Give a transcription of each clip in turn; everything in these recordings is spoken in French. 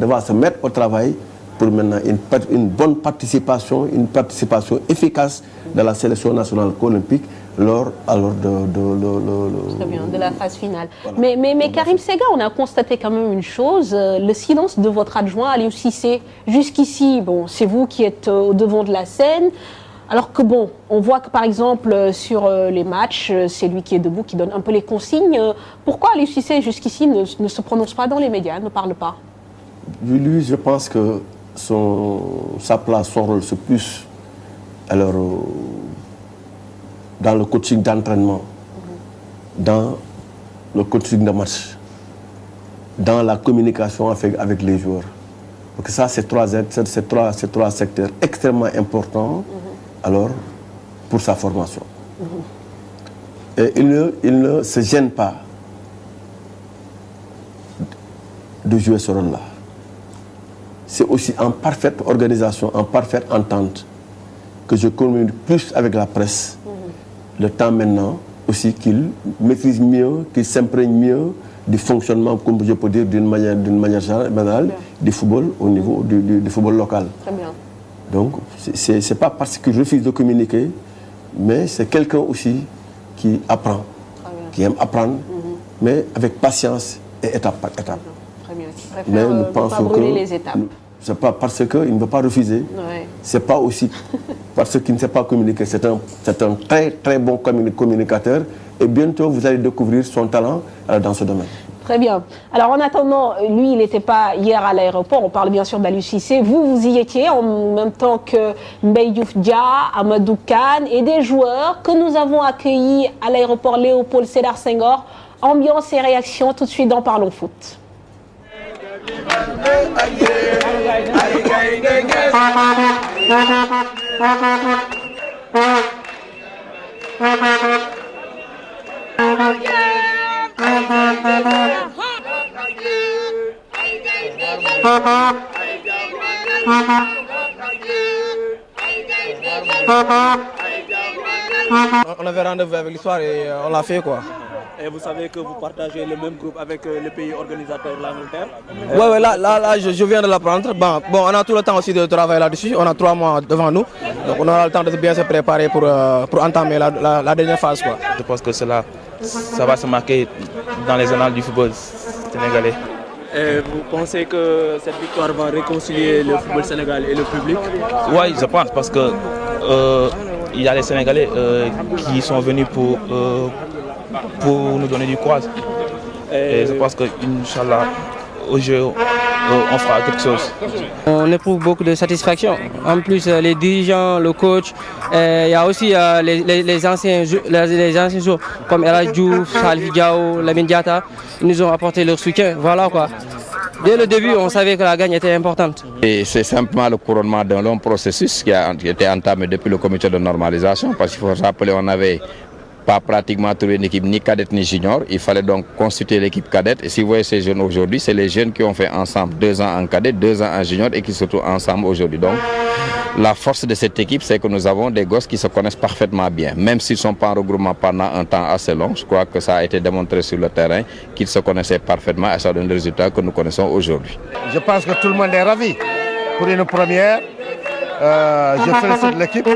va se mettre au travail pour maintenant une bonne participation, efficace de la sélection nationale olympique lors de la phase finale. Voilà. Mais Karim Sega, on a constaté quand même une chose, le silence de votre adjoint Aliou Cissé. Jusqu'ici, bon, c'est vous qui êtes au devant de la scène. Alors que bon, on voit que par exemple sur les matchs, c'est lui qui est debout, qui donne un peu les consignes. Pourquoi Aliou Cissé jusqu'ici ne se prononce pas dans les médias, ne parle pas? Lui, je pense que sa place, son rôle, c'est plus alors, dans le coaching d'entraînement, dans le coaching de match, dans la communication avec les joueurs. Donc ça, c'est trois secteurs extrêmement importants alors, pour sa formation. Et il ne se gêne pas de jouer ce rôle-là. C'est aussi en parfaite organisation, en parfaite entente que je communique plus avec la presse. Le temps maintenant aussi qu'il maîtrise mieux, qu'il s'imprègne mieux du fonctionnement, comme je peux dire, d'une manière générale, du football au niveau du football local. Très bien. Donc, ce n'est pas parce que je refuse de communiquer, mais c'est quelqu'un aussi qui apprend, qui aime apprendre, mais avec patience et étape par étape. Très bien. Mais nous pensons que les étapes. Ce n'est pas parce qu'il ne veut pas refuser, ce n'est pas aussi parce qu'il ne sait pas communiquer. C'est un très très bon communicateur et bientôt vous allez découvrir son talent dans ce domaine. Très bien. Alors en attendant, lui, il n'était pas hier à l'aéroport. On parle bien sûr d'Aliou Cissé. Vous y étiez en même temps que Mbaye Diouf Dia, Amadou Kane et des joueurs que nous avons accueillis à l'aéroport Léopold Sédar Senghor. Ambiance et réaction tout de suite dans Parlons Foot. On avait rendez-vous avec l'histoire et on l'a fait quoi. Et vous savez que vous partagez le même groupe avec le pays organisateur, l'Angleterre. Ouais, là je viens de l'apprendre. Bon, on a tout le temps aussi de travailler là-dessus. On a 3 mois devant nous. Donc on aura le temps de bien se préparer pour entamer la dernière phase, quoi. Je pense que ça va se marquer dans les annales du football sénégalais. Et vous pensez que cette victoire va réconcilier le football sénégalais et le public? Oui, je pense, parce que il y a les Sénégalais qui sont venus pour nous donner du courage. Et je pense que, Inch'Allah, au jeu, on fera quelque chose. On éprouve beaucoup de satisfaction. En plus, les dirigeants, le coach, il y a aussi les anciens joueurs comme El Hadji Diouf, Salif Diao, Lamine Diatta. Ils nous ont apporté leur soutien. Voilà quoi. Dès le début, on savait que la gagne était importante. Et c'est simplement le couronnement d'un long processus qui a été entamé depuis le comité de normalisation. Parce qu'il faut se rappeler, on n'avait pas pratiquement trouvé une équipe ni cadette ni junior. Il fallait donc constituer l'équipe cadette. Et si vous voyez ces jeunes aujourd'hui, c'est les jeunes qui ont fait ensemble 2 ans en cadette, 2 ans en junior et qui se trouvent ensemble aujourd'hui. Donc la force de cette équipe, c'est que nous avons des gosses qui se connaissent parfaitement bien. Même s'ils ne sont pas en regroupement pendant un temps assez long, je crois que ça a été démontré sur le terrain qu'ils se connaissaient parfaitement et ça donne le résultat que nous connaissons aujourd'hui. Je pense que tout le monde est ravi pour une première. Je félicite l'équipe.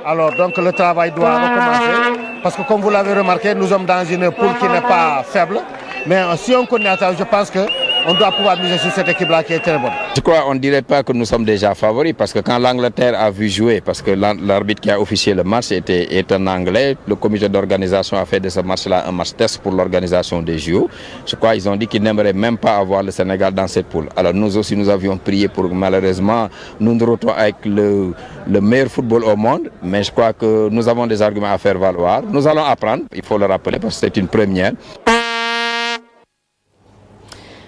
Alors donc le travail doit recommencer. Parce que comme vous l'avez remarqué, nous sommes dans une poule qui n'est pas faible. Mais si on connaît ça, je pense qu'on doit pouvoir miser sur cette équipe-là qui est très bonne. Je crois qu'on ne dirait pas que nous sommes déjà favoris parce que quand l'Angleterre a vu jouer, parce que l'arbitre qui a officié le match est un Anglais, le comité d'organisation a fait de ce match-là un match test pour l'organisation des JO. Je crois qu'ils ont dit qu'ils n'aimeraient même pas avoir le Sénégal dans cette poule. Alors nous aussi, nous avions prié pour malheureusement nous nous retrouvons avec le meilleur football au monde, mais je crois que nous avons des arguments à faire valoir. Nous allons apprendre, il faut le rappeler parce que c'est une première.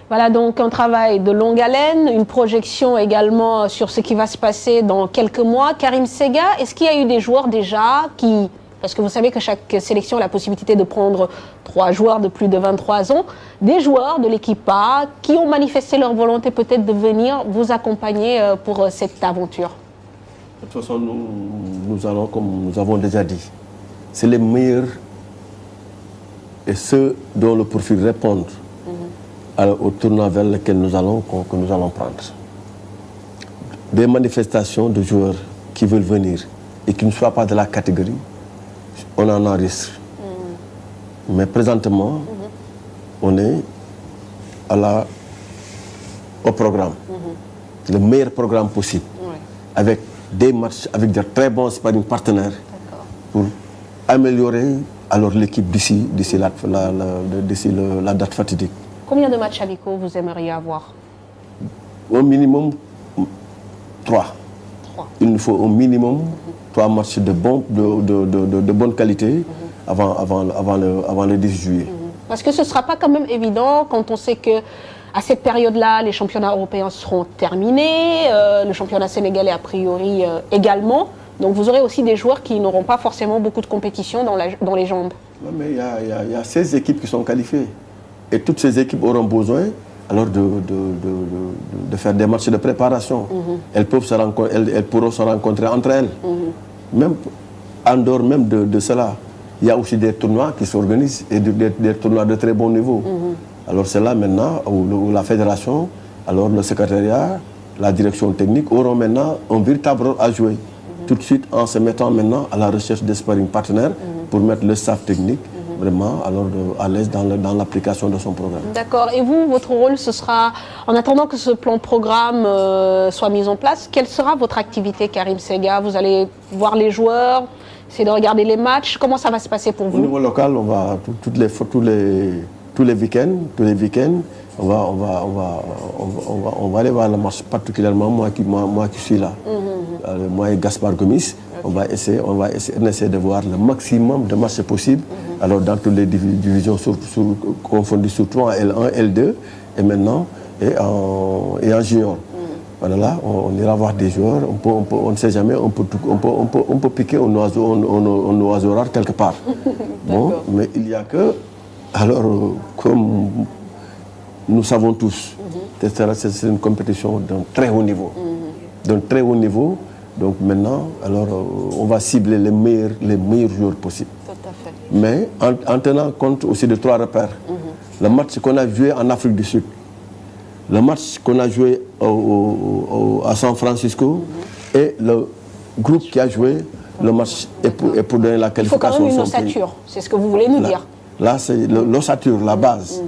Voilà donc un travail de longue haleine, une projection également sur ce qui va se passer dans quelques mois. Karim Sega, est-ce qu'il y a eu des joueurs déjà qui... Parce que vous savez que chaque sélection a la possibilité de prendre 3 joueurs de plus de 23 ans. Des joueurs de l'équipe A qui ont manifesté leur volonté peut-être de venir vous accompagner pour cette aventure. De toute façon, nous allons, comme nous avons déjà dit, c'est les meilleurs et ceux dont le profil répond au tournoi vers lequel que nous allons prendre. Des manifestations de joueurs qui veulent venir et qui ne soient pas de la catégorie, on en enregistre. Mais présentement, on est au programme. Le meilleur programme possible. Avec des matchs, avec de très bons sparring partenaires pour améliorer alors l'équipe d'ici la date fatidique. Combien de matchs amicaux vous aimeriez avoir? Au minimum 3. Il nous faut au minimum 3 matchs de bonne qualité avant le 10 juillet. Parce que ce ne sera pas quand même évident quand on sait que à cette période-là, les championnats européens seront terminés, le championnat sénégalais a priori également. Donc vous aurez aussi des joueurs qui n'auront pas forcément beaucoup de compétition dans les jambes. Non, mais il y a 16 équipes qui sont qualifiées. Et toutes ces équipes auront besoin alors de faire des matchs de préparation. Elles pourront se rencontrer entre elles. Même en dehors même de cela, il y a aussi des tournois qui s'organisent et des tournois de très bon niveau. Alors c'est là maintenant où la fédération, alors le secrétariat, la direction technique auront maintenant un véritable rôle à jouer. Tout de suite en se mettant maintenant à la recherche des sparring partenaires pour mettre le staff technique vraiment alors à l'aise dans l'application de son programme. D'accord. Et vous, votre rôle, ce sera, en attendant que ce plan programme soit mis en place, quelle sera votre activité, Karim Sega? Vous allez voir les joueurs, essayer de regarder les matchs. Comment ça va se passer pour vous? Au niveau local, on va tous les week-ends, on va aller voir le match, particulièrement moi qui suis là. Moi et Gaspard Gomis, on va essayer de voir le maximum de matchs possibles. Alors dans toutes les divisions confondues, surtout en L1, L2 et maintenant et en junior. Voilà, on ira voir des joueurs, on ne sait jamais, on peut piquer un oiseau rare quelque part. Bon, mais il n'y a que, alors comme nous savons tous, c'est une compétition d'un très haut niveau. D'un très haut niveau, donc maintenant, alors on va cibler les meilleurs joueurs possibles. Tout à fait. Mais en tenant compte aussi de 3 repères. Le match qu'on a joué en Afrique du Sud, le match qu'on a joué à San Francisco et le groupe qui a joué le match et pour donner la qualification. Il faut quand même une ossature, c'est ce que vous voulez nous dire. Là, c'est l'ossature, la base.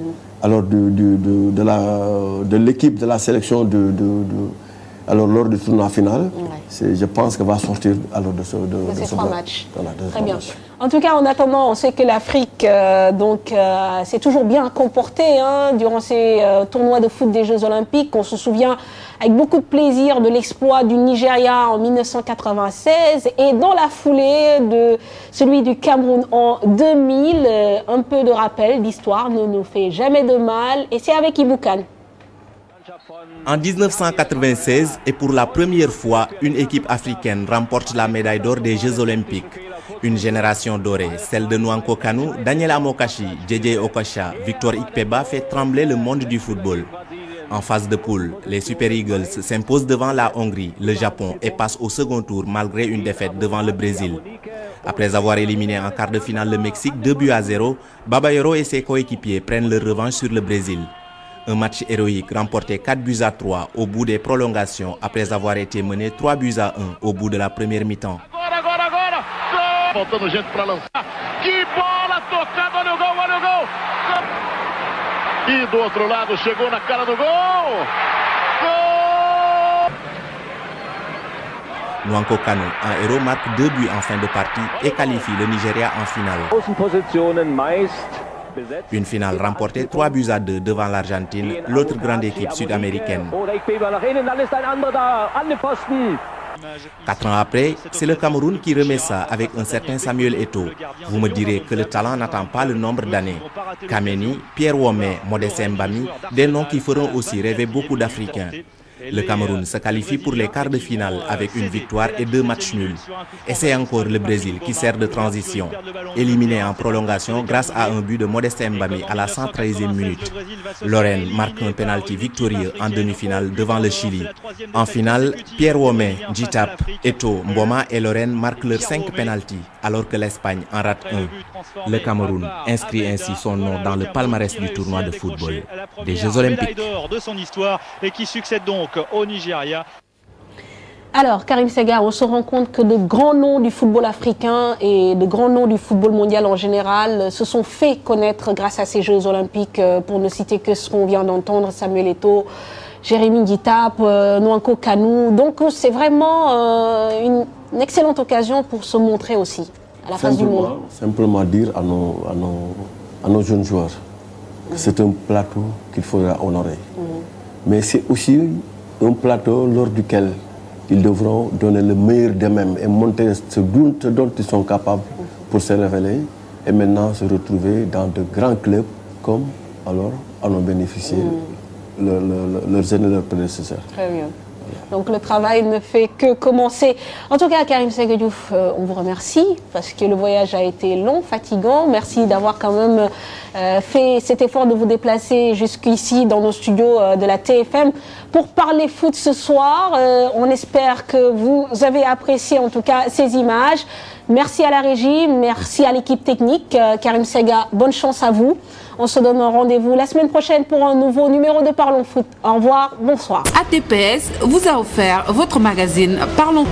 Alors de l'équipe de la sélection alors lors du tournoi final, je pense qu'elle va sortir alors de ces 3 matchs. Voilà, très bien. En tout cas, en attendant, on sait que l'Afrique s'est toujours bien comportée durant ces tournois de foot des Jeux Olympiques. On se souvient avec beaucoup de plaisir de l'exploit du Nigeria en 1996 et dans la foulée de celui du Cameroun en 2000. Un peu de rappel d'histoire ne nous fait jamais de mal et c'est avec Ibou Kane. En 1996, et pour la première fois, une équipe africaine remporte la médaille d'or des Jeux Olympiques. Une génération dorée, celle de Nwankwo Kanu, Daniel Amokachi, JJ Okocha, Victor Ikpeba fait trembler le monde du football. En phase de poule, les Super Eagles s'imposent devant la Hongrie, le Japon et passent au second tour malgré une défaite devant le Brésil. Après avoir éliminé en quart de finale le Mexique 2-0, Babayoro et ses coéquipiers prennent leur revanche sur le Brésil. Un match héroïque remporté 4-3 au bout des prolongations après avoir été mené 3-1 au bout de la première mi-temps. Faltando gente para lançar. Que bola tocada, olha o gol. E do outro lado chegou na cara do gol. Gol! Nwankwo Kanu, un héros, marque 2 buts en fin de partie et qualifie le Nigeria en finale. Une finale remportée 3-2 devant l'Argentine, l'autre grande équipe sud-américaine. 4 ans après, c'est le Cameroun qui remet ça avec un certain Samuel Eto'o. Vous me direz que le talent n'attend pas le nombre d'années. Kameni, Pierre Womé, Modeste Mbami, des noms qui feront aussi rêver beaucoup d'Africains. Le Cameroun se qualifie pour les quarts de finale avec une victoire et 2 matchs nuls. Et c'est encore le Brésil qui sert de transition, éliminé en prolongation grâce à un but de Modeste Mbami à la 113e minute. Lorraine marque un pénalty victorieux en demi-finale devant le Chili. En finale, Pierre Womé, Djitap, Eto'o, Mboma et Lorraine marquent leurs 5 pénaltys alors que l'Espagne en rate un. Le Cameroun inscrit ainsi son nom dans le palmarès du tournoi de football des Jeux Olympiques. De son histoire et qui succède donc au Nigeria. Alors, Karim Sega, on se rend compte que de grands noms du football africain et de grands noms du football mondial en général se sont fait connaître grâce à ces Jeux Olympiques, pour ne citer que ce qu'on vient d'entendre, Samuel Eto'o, Jérémy Djitap, Nwankwo Kanu. Donc, c'est vraiment une excellente occasion pour se montrer aussi à la face du monde. Simplement dire à nos jeunes joueurs que c'est un plateau qu'il faudra honorer. Mais c'est aussi un plateau lors duquel ils devront donner le meilleur d'eux-mêmes et montrer ce dont ils sont capables pour se révéler et maintenant se retrouver dans de grands clubs comme alors en ont bénéficié leurs aînés, leurs prédécesseurs. Très bien. Donc le travail ne fait que commencer. En tout cas, Karim Sega Diouf, on vous remercie parce que le voyage a été long, fatigant. Merci d'avoir quand même fait cet effort de vous déplacer jusqu'ici dans nos studios de la TFM pour parler foot ce soir. On espère que vous avez apprécié en tout cas ces images. Merci à la régie, merci à l'équipe technique. Karim Sega, bonne chance à vous. On se donne un rendez-vous la semaine prochaine pour un nouveau numéro de Parlons Foot. Au revoir, bonsoir. ATPS vous a offert votre magazine Parlons Foot.